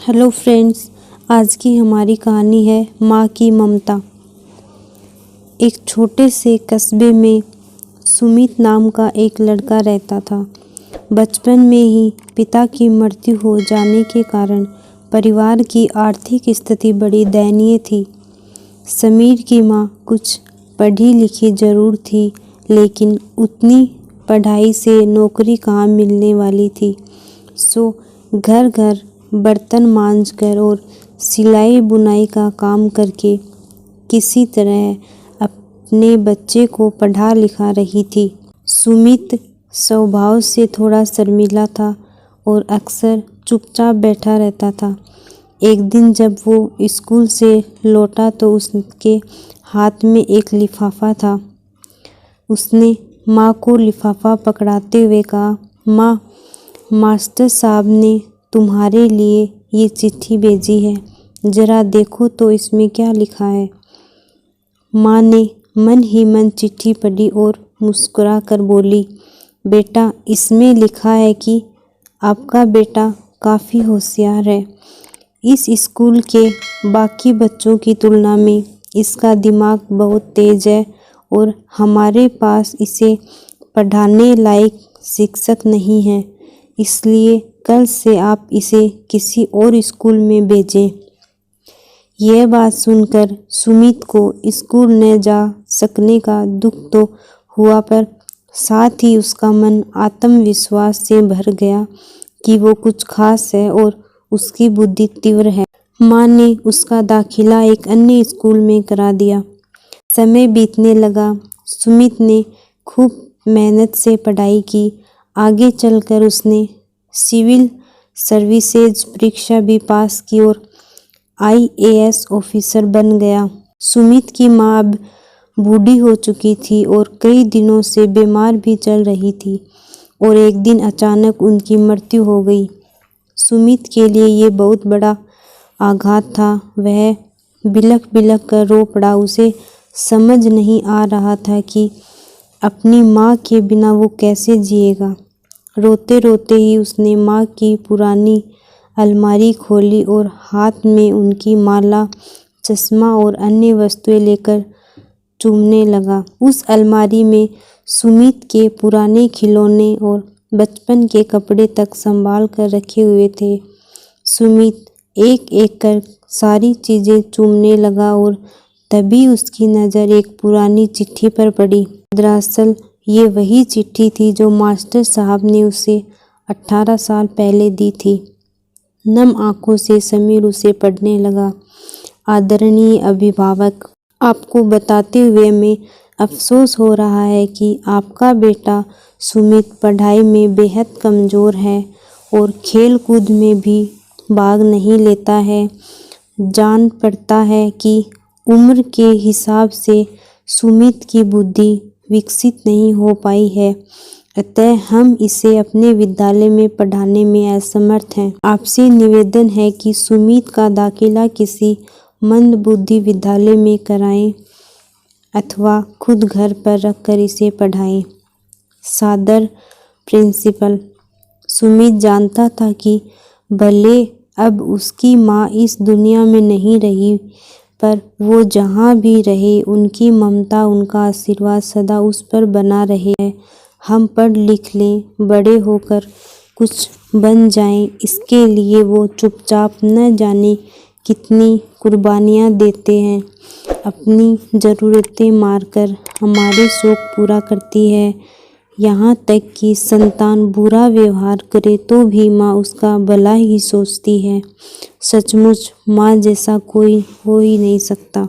Hello friends, आज की हमारी कहानी है माँ की ममता। एक छोटे से कस्बे में सुमित नाम का एक लड़का रहता था। बचपन में ही पिता की मृत्यु हो जाने के कारण परिवार की आर्थिक स्थिति बड़ी दयनीय थी। समीर की माँ कुछ पढ़ी लिखी जरूर थी, लेकिन उतनी पढ़ाई से नौकरी कहाँ मिलने वाली थी। सो घर घर बर्तन मांजकर और सिलाई बुनाई का काम करके किसी तरह अपने बच्चे को पढ़ा लिखा रही थी। सुमित स्वभाव से थोड़ा शर्मीला था और अक्सर चुपचाप बैठा रहता था। एक दिन जब वो स्कूल से लौटा तो उसके हाथ में एक लिफाफा था। उसने माँ को लिफाफा पकड़ाते हुए कहा, माँ, मास्टर साहब ने तुम्हारे लिए ये चिट्ठी भेजी है, जरा देखो तो इसमें क्या लिखा है। माँ ने मन ही मन चिट्ठी पढ़ी और मुस्कुरा कर बोली, बेटा, इसमें लिखा है कि आपका बेटा काफ़ी होशियार है। इस स्कूल के बाकी बच्चों की तुलना में इसका दिमाग बहुत तेज है और हमारे पास इसे पढ़ाने लायक शिक्षक नहीं है, इसलिए कल से आप इसे किसी और स्कूल में भेजें। यह बात सुनकर सुमित को स्कूल न जा सकने का दुख तो हुआ, पर साथ ही उसका मन आत्मविश्वास से भर गया कि वो कुछ खास है और उसकी बुद्धि तीव्र है। माँ ने उसका दाखिला एक अन्य स्कूल में करा दिया। समय बीतने लगा। सुमित ने खूब मेहनत से पढ़ाई की। आगे चलकर उसने सिविल सर्विसेज परीक्षा भी पास की और IAS ऑफिसर बन गया। सुमित की माँ अब बूढ़ी हो चुकी थी और कई दिनों से बीमार भी चल रही थी और एक दिन अचानक उनकी मृत्यु हो गई। सुमित के लिए ये बहुत बड़ा आघात था। वह बिलख बिलख कर रो पड़ा। उसे समझ नहीं आ रहा था कि अपनी माँ के बिना वो कैसे जिएगा। रोते रोते ही उसने माँ की पुरानी अलमारी खोली और हाथ में उनकी माला, चश्मा और अन्य वस्तुएं लेकर चूमने लगा। उस अलमारी में सुमित के पुराने खिलौने और बचपन के कपड़े तक संभाल कर रखे हुए थे। सुमित एक एक कर सारी चीज़ें चूमने लगा और तभी उसकी नज़र एक पुरानी चिट्ठी पर पड़ी। दरअसल ये वही चिट्ठी थी जो मास्टर साहब ने उसे 18 साल पहले दी थी। नम आंखों से समीर उसे पढ़ने लगा। आदरणीय अभिभावक, आपको बताते हुए में अफसोस हो रहा है कि आपका बेटा सुमित पढ़ाई में बेहद कमज़ोर है और खेल कूद में भी भाग नहीं लेता है। जान पड़ता है कि उम्र के हिसाब से सुमित की बुद्धि विकसित नहीं हो पाई है, अतः हम इसे अपने विद्यालय में पढ़ाने में असमर्थ हैं। आपसे निवेदन है कि सुमित का दाखिला किसी मंदबुद्धि विद्यालय में कराएं अथवा खुद घर पर रखकर इसे पढ़ाएं। सादर प्रिंसिपल। सुमित जानता था कि भले अब उसकी माँ इस दुनिया में नहीं रही, पर वो जहाँ भी रहे उनकी ममता, उनका आशीर्वाद सदा उस पर बना रहे। हम पढ़ लिख लें, बड़े होकर कुछ बन जाएं, इसके लिए वो चुपचाप न जाने कितनी कुर्बानियाँ देते हैं। अपनी ज़रूरतें मारकर हमारे शौक़ पूरा करती है। यहाँ तक कि संतान बुरा व्यवहार करे तो भी माँ उसका भला ही सोचती है। सचमुच माँ जैसा कोई हो ही नहीं सकता।